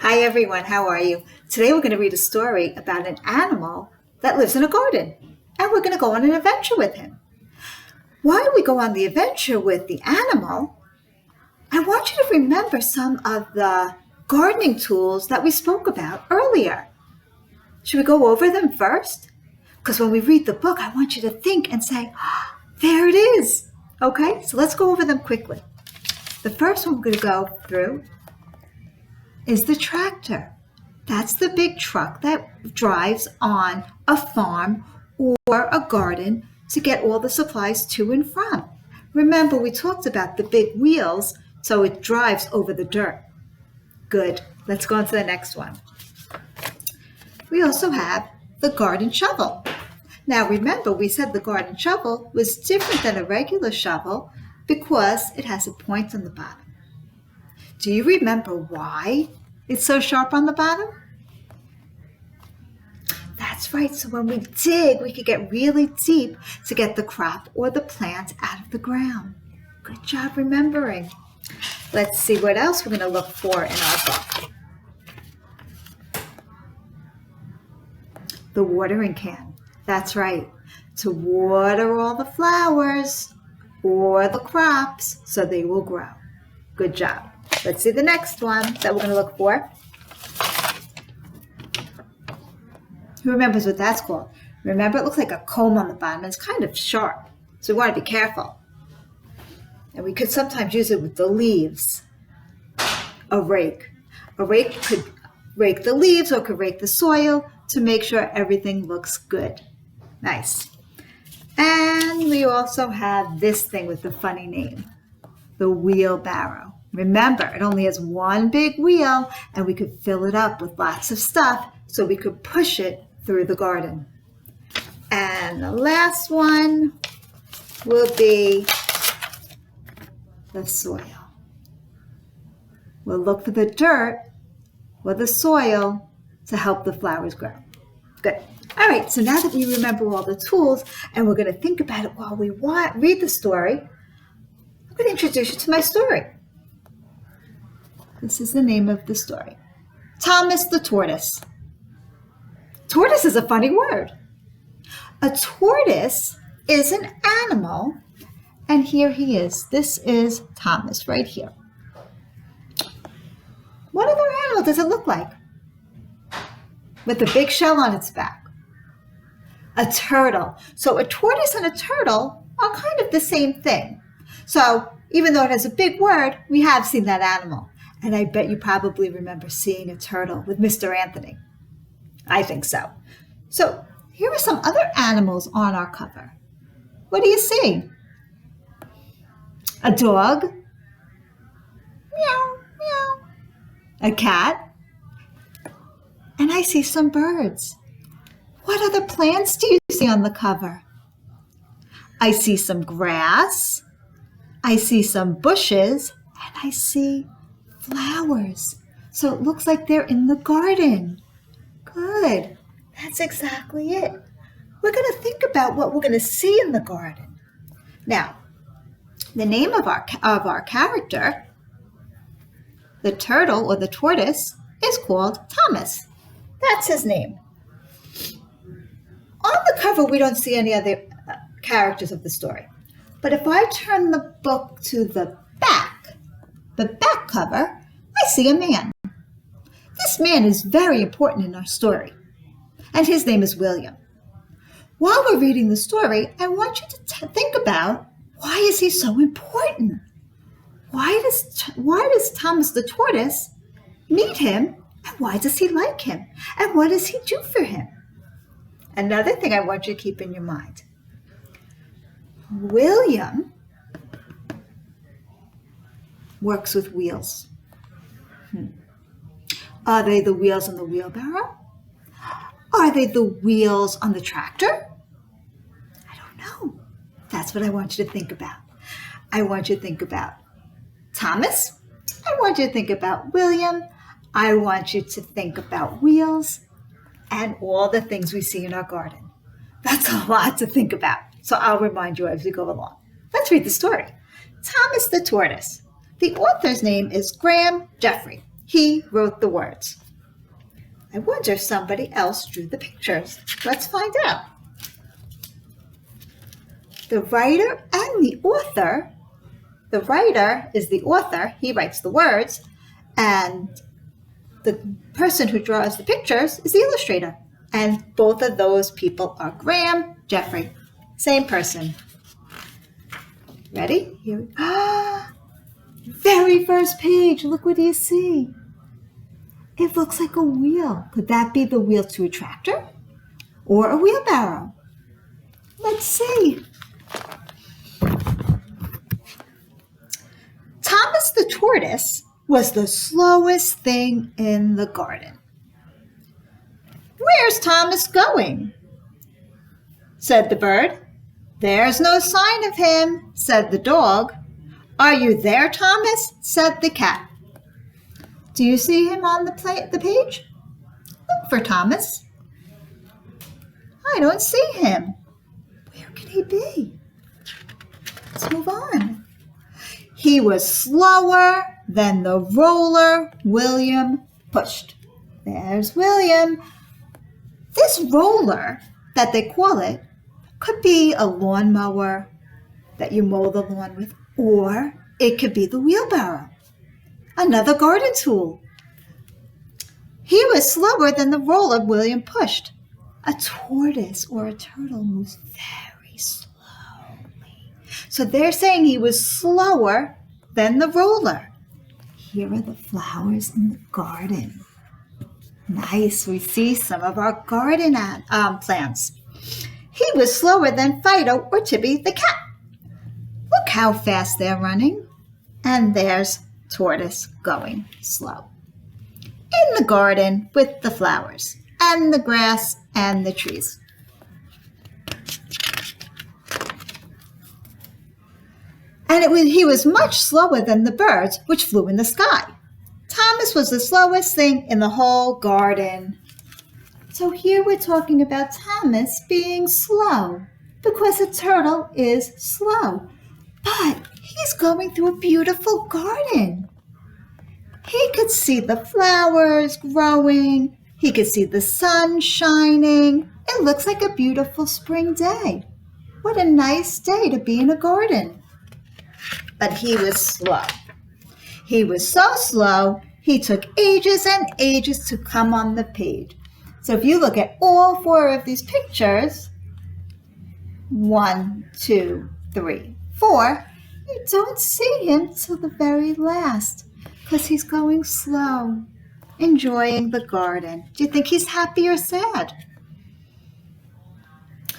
Hi everyone, how are you? Today we're going to read a story about an animal that lives in a garden, and we're going to go on an adventure with him. While we go on the adventure with the animal, I want you to remember some of the gardening tools that we spoke about earlier. Should we go over them first? Because when we read the book, I want you to think and say, there it is. Okay, so let's go over them quickly. The first one we're going to go through is the tractor. That's the big truck that drives on a farm or a garden to get all the supplies to and from. Remember, we talked about the big wheels, so it drives over the dirt. Good. Let's go on to the next one. We also have the garden shovel. Now remember, we said the garden shovel was different than a regular shovel because it has a point on the bottom. Do you remember why it's so sharp on the bottom? That's right. So when we dig, we could get really deep to get the crop or the plant out of the ground. Good job remembering. Let's see what else we're going to look for in our book. The watering can. That's right. To water all the flowers or the crops so they will grow. Good job. Let's see the next one that we're going to look for. Who remembers what that's called? Remember, it looks like a comb on the bottom. It's kind of sharp, so we want to be careful. And we could sometimes use it with the leaves. A rake. A rake could rake the leaves or could rake the soil to make sure everything looks good. Nice. And we also have this thing with the funny name, the wheelbarrow. Remember, it only has one big wheel, and we could fill it up with lots of stuff so we could push it through the garden. And the last one will be the soil. We'll look for the dirt or the soil to help the flowers grow. Good. All right, so now that we remember all the tools and we're going to think about it while we read the story, I'm going to introduce you to my story. This is the name of the story. Thomas the Tortoise. Tortoise is a funny word. A tortoise is an animal, and here he is. This is Thomas right here. What other animal does it look like? With a big shell on its back. A turtle. So a tortoise and a turtle are kind of the same thing. So even though it has a big word, we have seen that animal. And I bet you probably remember seeing a turtle with Mr. Anthony. I think so. So here are some other animals on our cover. What do you see? A dog. Meow, meow. A cat. And I see some birds. What other plants do you see on the cover? I see some grass. I see some bushes. And I see flowers. So it looks like they're in the garden. Good. That's exactly it. We're going to think about what we're going to see in the garden. Now, the name of our character, the turtle or the tortoise, is called Thomas. That's his name. On the cover, we don't see any other characters of the story. But if I turn the book to the back cover, I see a man. This man is very important in our story, and his name is William. While we're reading the story, I want you to think about, why is he so important? Why does Thomas the Tortoise meet him, and why does he like him? And what does he do for him? Another thing I want you to keep in your mind. William works with wheels. Are they the wheels on the wheelbarrow? Are they the wheels on the tractor? I don't know. That's what I want you to think about. I want you to think about Thomas. I want you to think about William. I want you to think about wheels and all the things we see in our garden. That's a lot to think about. So I'll remind you as we go along. Let's read the story. Thomas the Tortoise. The author's name is Graham Jeffrey. He wrote the words. I wonder if somebody else drew the pictures. Let's find out. The writer and the author. The writer is the author. He writes the words. And the person who draws the pictures is the illustrator. And both of those people are Graham, Jeffrey. Same person. Ready? Here we go. Very first page. Look what you see. It looks like a wheel. Could that be the wheel to a tractor or a wheelbarrow? Let's see. Thomas the tortoise was the slowest thing in the garden. Where's Thomas going? Said the bird. There's no sign of him, said the dog. Are you there, Thomas? Said the cat. Do you see him on the page? Look for Thomas. I don't see him. Where could he be? Let's move on. He was slower than the roller William pushed. There's William. This roller that they call it could be a lawnmower that you mow the lawn with, or it could be the wheelbarrow, another garden tool. He was slower than the roller William pushed. A tortoise or a turtle moves very slowly. So they're saying he was slower than the roller. Here are the flowers in the garden. Nice, we see some of our garden plants. He was slower than Fido or Tippy the cat. Look how fast they're running. And there's Tortoise going slow. In the garden with the flowers and the grass and the trees. And he was much slower than the birds which flew in the sky. Thomas was the slowest thing in the whole garden. So here we're talking about Thomas being slow because a turtle is slow. But he's going through a beautiful garden. He could see the flowers growing. He could see the sun shining. It looks like a beautiful spring day. What a nice day to be in a garden. But he was slow. He was so slow, he took ages and ages to come on the page. So if you look at all four of these pictures, 1, 2, 3, 4, you don't see him till the very last because he's going slow, enjoying the garden. Do you think he's happy or sad?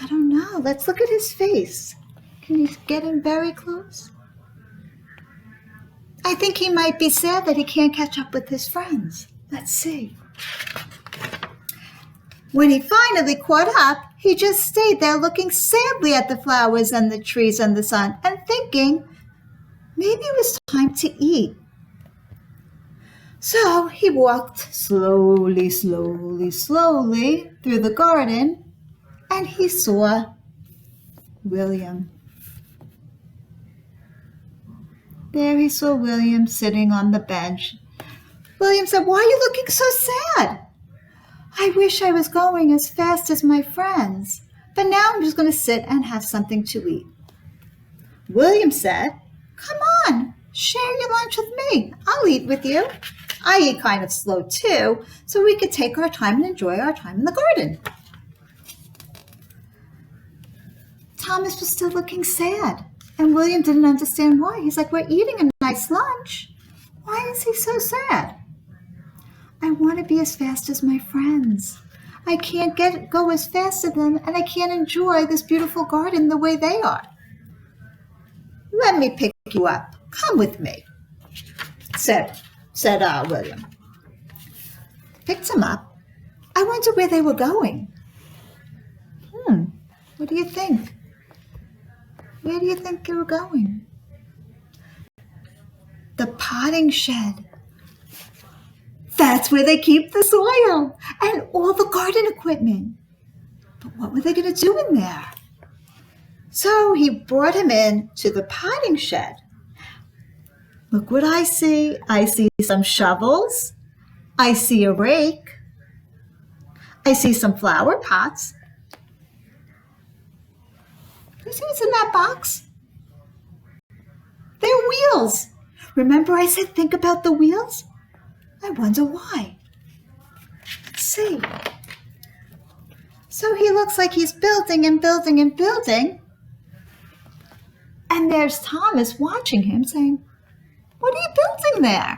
I don't know. Let's look at his face. Can you get him very close? I think he might be sad that he can't catch up with his friends. Let's see. When he finally caught up, he just stayed there looking sadly at the flowers and the trees and the sun and thinking maybe it was time to eat. So he walked slowly, slowly, slowly through the garden and he saw William. There he saw William sitting on the bench. William said, "Why are you looking so sad?" "I wish I was going as fast as my friends, but now I'm just going to sit and have something to eat." William said, "Come on, share your lunch with me. I'll eat with you. I eat kind of slow too, so we could take our time and enjoy our time in the garden." Thomas was still looking sad, and William didn't understand why. He's like, "We're eating a nice lunch. Why is he so sad?" "I want to be as fast as my friends. I can't go as fast as them, and I can't enjoy this beautiful garden the way they are." "Let me pick you up. Come with me," said William. Picked him up. I wonder where they were going. What do you think? Where do you think they were going? The potting shed. That's where they keep the soil and all the garden equipment. But what were they going to do in there? So he brought him in to the potting shed. Look what I see. I see some shovels I see a rake. I see some flower pots. Do you see what's in that box? They're wheels. Remember I said think about the wheels? I wonder why. Let's see. So he looks like he's building and building and building. And there's Thomas watching him saying, "What are you building there?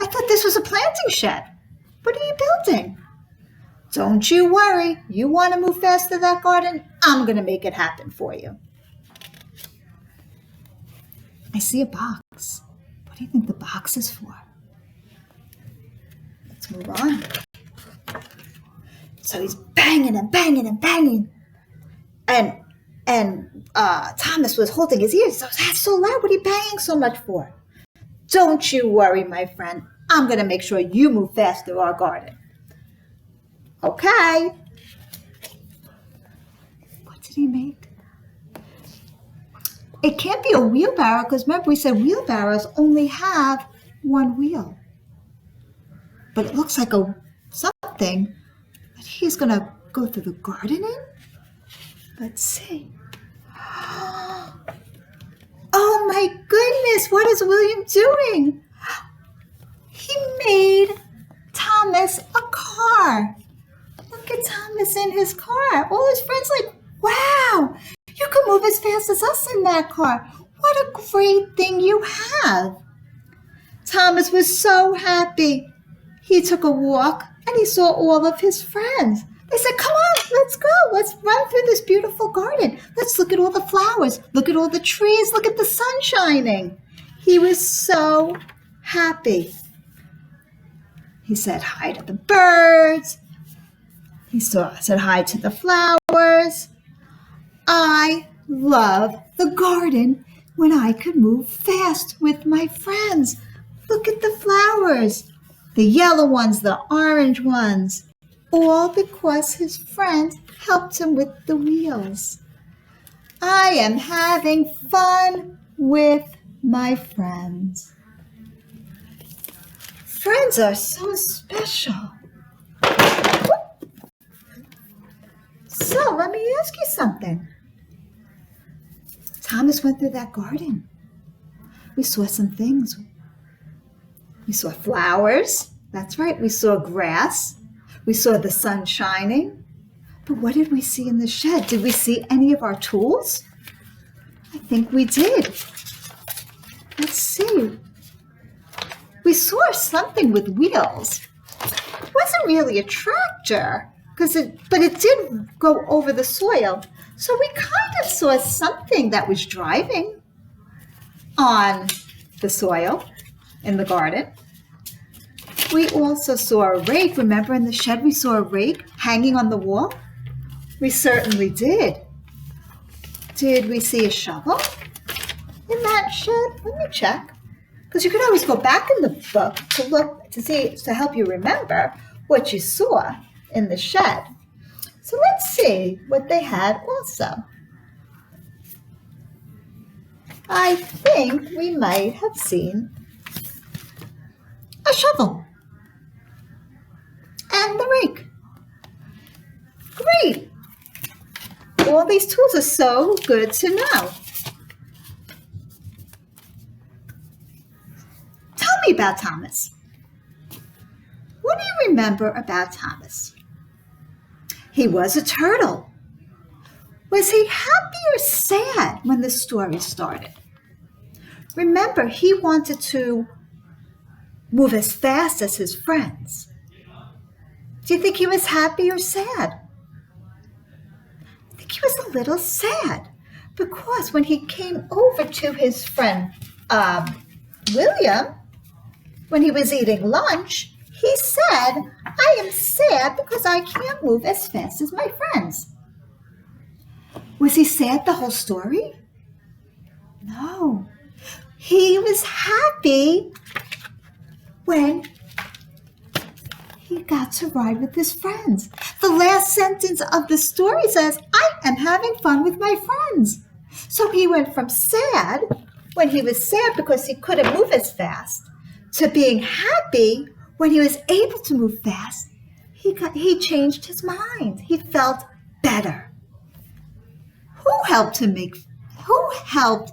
I thought this was a planting shed. What are you building?" "Don't you worry. You want to move fast to that garden? I'm going to make it happen for you." I see a box. What do you think the box is for? Let's move on. So he's banging and banging and banging. And Thomas was holding his ears. So that's so loud. What are you banging so much for? "Don't you worry, my friend. I'm going to make sure you move fast through our garden." Okay. What did he make? It can't be a wheelbarrow because remember we said wheelbarrows only have one wheel. But it looks like something that he's going to go through the garden in. Let's see. Oh my goodness, what is William doing? He made Thomas a car. Look at Thomas in his car. All his friends like, "Wow, you can move as fast as us in that car. What a great thing you have." Thomas was so happy. He took a walk and he saw all of his friends. They said, "Come on, let's go. Let's run through this beautiful garden. Let's look at all the flowers. Look at all the trees. Look at the sun shining." He was so happy. He said hi to the birds. He said hi to the flowers. I love the garden when I could move fast with my friends. Look at the flowers, the yellow ones, the orange ones, all because his friends helped him with the wheels. I am having fun with my friends. Friends are so special. So let me ask you something. Thomas went through that garden. We saw some things. We saw flowers. That's right. We saw grass. We saw the sun shining. But what did we see in the shed? Did we see any of our tools? I think we did. Let's see. We saw something with wheels. It wasn't really a tractor, but it did go over the soil. So we kind of saw something that was driving on the soil in the garden. We also saw a rake. Remember in the shed we saw a rake hanging on the wall? We certainly did. Did we see a shovel in that shed? Let me check. Because you could always go back in the book to look to help you remember what you saw in the shed. So let's see what they had also. I think we might have seen a shovel and the rake. Great. All these tools are so good to know. Tell me about Thomas. What do you remember about Thomas? He was a turtle. Was he happy or sad when the story started? Remember, he wanted to move as fast as his friends. Do you think he was happy or sad? I think he was a little sad because when he came over to his friend William, when he was eating lunch, he said, "I am sad because I can't move as fast as my friends." Was he sad the whole story? No. He was happy when he got to ride with his friends. The last sentence of the story says, "I am having fun with my friends." So he went from sad, when he was sad because he couldn't move as fast, to being happy when he was able to move fast, he changed his mind. He felt better. Who helped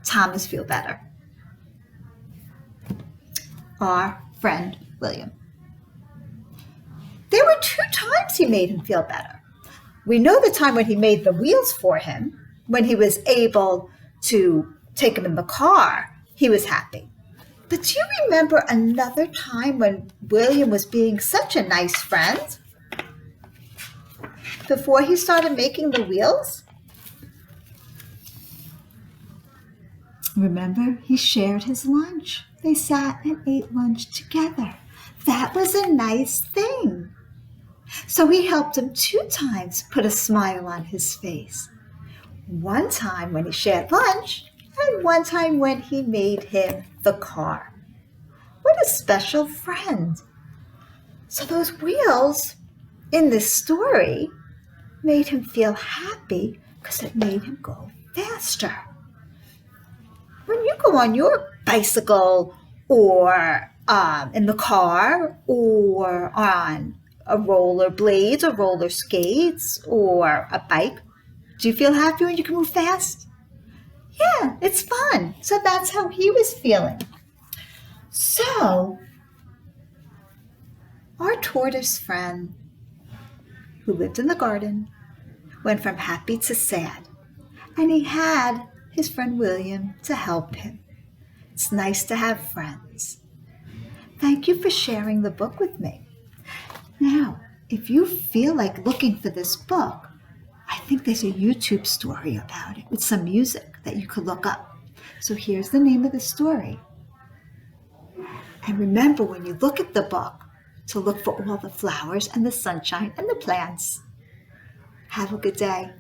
Thomas feel better? Our friend William. There were 2 times he made him feel better. We know the time when he made the wheels for him, when he was able to take him in the car, he was happy. But do you remember another time when William was being such a nice friend? Before he started making the wheels? Remember, he shared his lunch. They sat and ate lunch together. That was a nice thing. So he helped him 2 times put a smile on his face. One time when he shared lunch, and one time when he made him the car. What a special friend. So those wheels in this story made him feel happy because it made him go faster. When you go on your bicycle or in the car or on a roller blades or roller skates or a bike, do you feel happy when you can move fast? Yeah, it's fun. So that's how he was feeling. So our tortoise friend who lived in the garden went from happy to sad, and he had his friend William to help him. It's nice to have friends. Thank you for sharing the book with me. Now, if you feel like looking for this book, I think there's a YouTube story about it with some music that you could look up. So here's the name of the story. And remember, when you look at the book, to look for all the flowers and the sunshine and the plants. Have a good day.